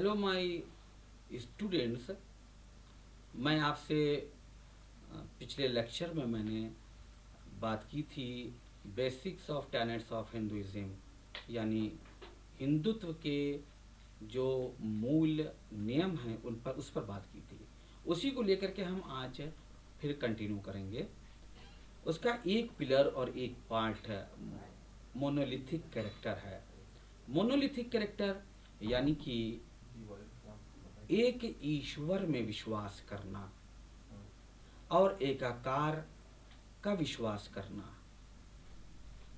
Hello my students. मैं आपसे पिछले लेक्चर में मैंने बात की थी basics of tenets of Hinduism, यानी हिंदुत्व के जो मूल नियम हैं उन पर उस पर बात की थी। उसी को लेकर के हम आज फिर कंटिन्यू करेंगे। उसका एक पिलर और एक पार्ट मोनोलिथिक कैरेक्टर है। मोनोलिथिक कैरेक्टर यानी कि एक ईश्वर में विश्वास करना और एकाकार का विश्वास करना।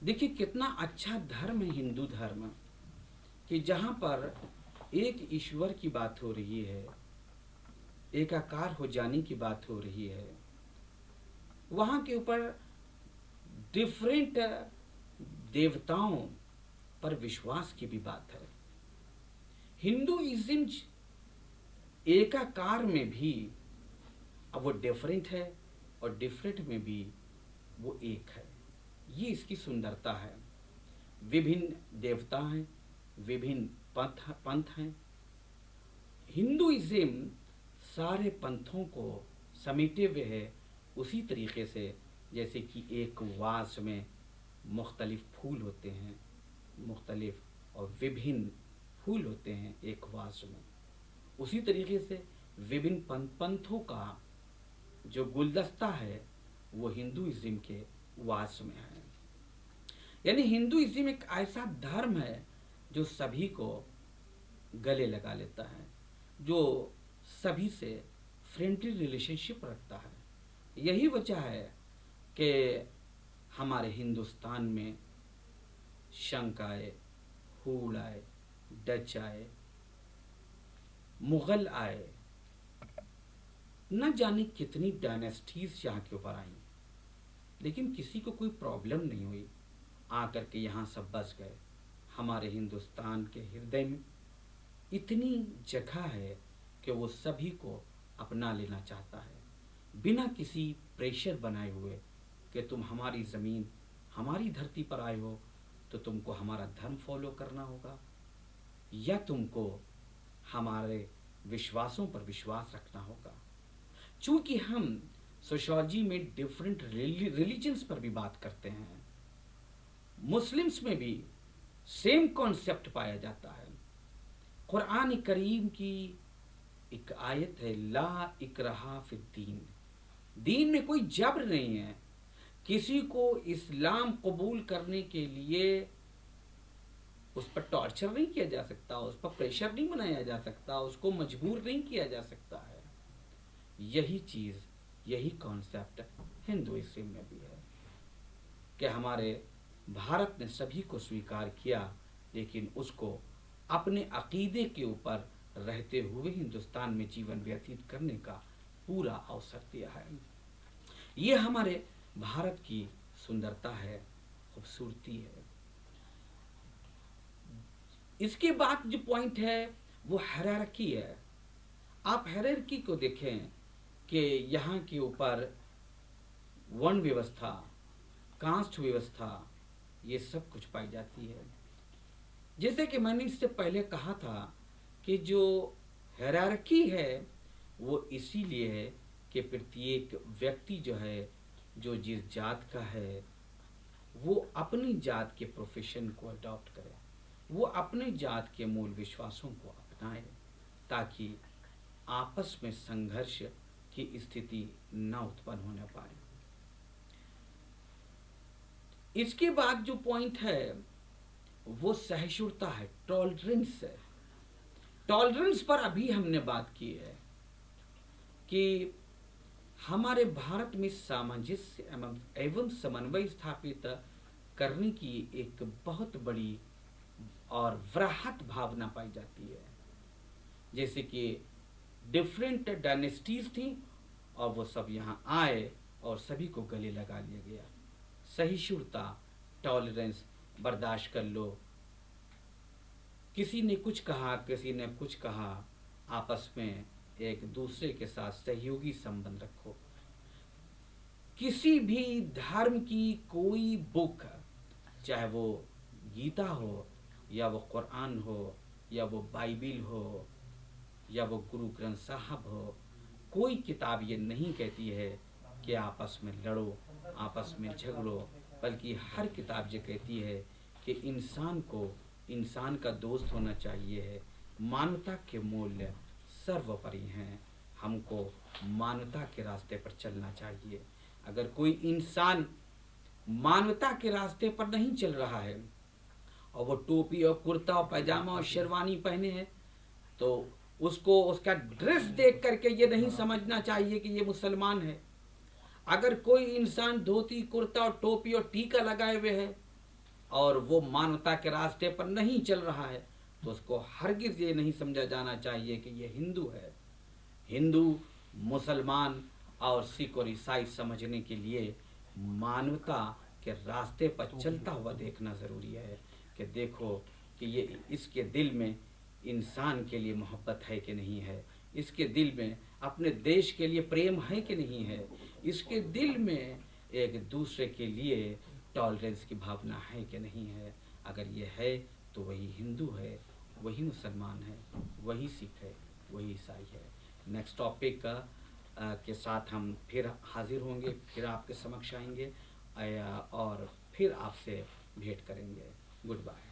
देखिए कितना अच्छा धर्म है हिंदू धर्म, कि जहाँ पर एक ईश्वर की बात हो रही है, एकाकार हो जाने की बात हो रही है, वहाँ के ऊपर डिफरेंट देवताओं पर विश्वास की भी बात है। हिंदुइज्म एकाकार में भी अब वो डिफरेंट है और डिफरेंट में भी वो एक है। ये इसकी सुंदरता है। विभिन्न देवता हैं, विभिन्न पंथ हैं। हिंदुइज्म सारे पंथों को समेटे हुए है उसी तरीके से जैसे कि एक वास में मुख्तलिफ फूल होते हैं, मुख्तलिफ और विभिन्न फूल होते हैं एक वास में। उसी तरीके से विभिन्न पंथों का जो गुलदस्ता है वो हिंदुइज्म के वास में है। यानी हिंदुइज्म एक ऐसा धर्म है जो सभी को गले लगा लेता है, जो सभी से फ्रेंडली रिलेशनशिप रखता है। यही वजह है कि हमारे हिंदुस्तान में शंख आए, हूल आए, डच आए, मुगल आए, न जाने कितनी डायनेस्टीज यहाँ के ऊपर आई, लेकिन किसी को कोई प्रॉब्लम नहीं हुई। आकर के यहाँ सब बस गए। हमारे हिंदुस्तान के हृदय में इतनी जगह है कि वो सभी को अपना लेना चाहता है, बिना किसी प्रेशर बनाए हुए कि तुम हमारी ज़मीन, हमारी धरती पर आए हो तो तुमको हमारा धर्म फॉलो करना होगा या तुमको हमारे विश्वासों पर विश्वास रखना होगा। चूंकि हम सोशियोलॉजी में डिफरेंट रिलीजन्स पर भी बात करते हैं, मुस्लिम्स में भी सेम कॉन्सेप्ट पाया जाता है। कुरान करीम की एक आयत है, ला इकराहा फिद्दीन, दीन में कोई जबर नहीं है। किसी को इस्लाम कबूल करने के लिए उस पर टॉर्चर नहीं किया जा सकता, उस पर प्रेशर नहीं बनाया जा सकता, उसको मजबूर नहीं किया जा सकता है। यही चीज़, यही कॉन्सेप्ट हिंदुइज्म में भी है कि हमारे भारत ने सभी को स्वीकार किया, लेकिन उसको अपने अकीदे के ऊपर रहते हुए हिंदुस्तान में जीवन व्यतीत करने का पूरा अवसर दिया है। ये हमारे भारत की सुंदरता है, खूबसूरती है। इसके बाद जो पॉइंट है वो हायरार्की है। आप हायरार्की को देखें कि यहाँ के ऊपर वर्ण व्यवस्था, कास्ट व्यवस्था, ये सब कुछ पाई जाती है। जैसे कि मैंने इससे पहले कहा था कि जो हायरार्की है वो इसीलिए है कि प्रत्येक व्यक्ति जो है, जो जिस जात का है, वो अपनी जात के प्रोफेशन को अडॉप्ट करे, वो अपने जात के मूल विश्वासों को अपनाए, ताकि आपस में संघर्ष की स्थिति न उत्पन्न होने पाए। इसके बाद जो पॉइंट है वो सहिष्णुता है, टॉलरेंस है। टॉलरेंस पर अभी हमने बात की है कि हमारे भारत में सामंजस्य एवं समन्वय स्थापित करने की एक बहुत बड़ी और वृहत भावना पाई जाती है। जैसे कि डिफरेंट डायनेस्टीज थी और वो सब यहाँ आए और सभी को गले लगा लिया गया। सहिष्णुता, टॉलरेंस, बर्दाश्त कर लो, किसी ने कुछ कहा, किसी ने कुछ कहा, आपस में एक दूसरे के साथ सहयोगी संबंध रखो। किसी भी धर्म की कोई बुक, चाहे वो गीता हो या वो कुरान हो या वो बाइबिल हो या वो गुरु ग्रंथ साहब हो, कोई किताब ये नहीं कहती है कि आपस में लड़ो, आपस में झगड़ो, बल्कि हर किताब ये कहती है कि इंसान को इंसान का दोस्त होना चाहिए है। मानवता के मूल्य सर्वोपरि हैं। हमको मानवता के रास्ते पर चलना चाहिए। अगर कोई इंसान मानवता के रास्ते पर नहीं चल रहा है और वो टोपी और कुर्ता और पैजामा और शेरवानी पहने हैं, तो उसको उसका ड्रेस देख करके ये नहीं समझना चाहिए कि ये मुसलमान है। अगर कोई इंसान धोती कुर्ता और टोपी और टीका लगाए हुए है और वो मानवता के रास्ते पर नहीं चल रहा है, तो उसको हरगिज ये नहीं समझा जाना चाहिए कि ये हिंदू है। हिंदू, मुसलमान और सिख और ईसाई समझने के लिए मानवता के रास्ते पर चलता हुआ देखना ज़रूरी है कि देखो कि ये इसके दिल में इंसान के लिए मोहब्बत है कि नहीं है, इसके दिल में अपने देश के लिए प्रेम है कि नहीं है, इसके दिल में एक दूसरे के लिए टॉलरेंस की भावना है कि नहीं है। अगर ये है तो वही हिंदू है, वही मुसलमान है, वही सिख है, वही ईसाई है। नेक्स्ट टॉपिक के साथ हम फिर हाजिर होंगे, फिर आपके समक्ष आएंगे और फिर आपसे भेंट करेंगे। Good bye.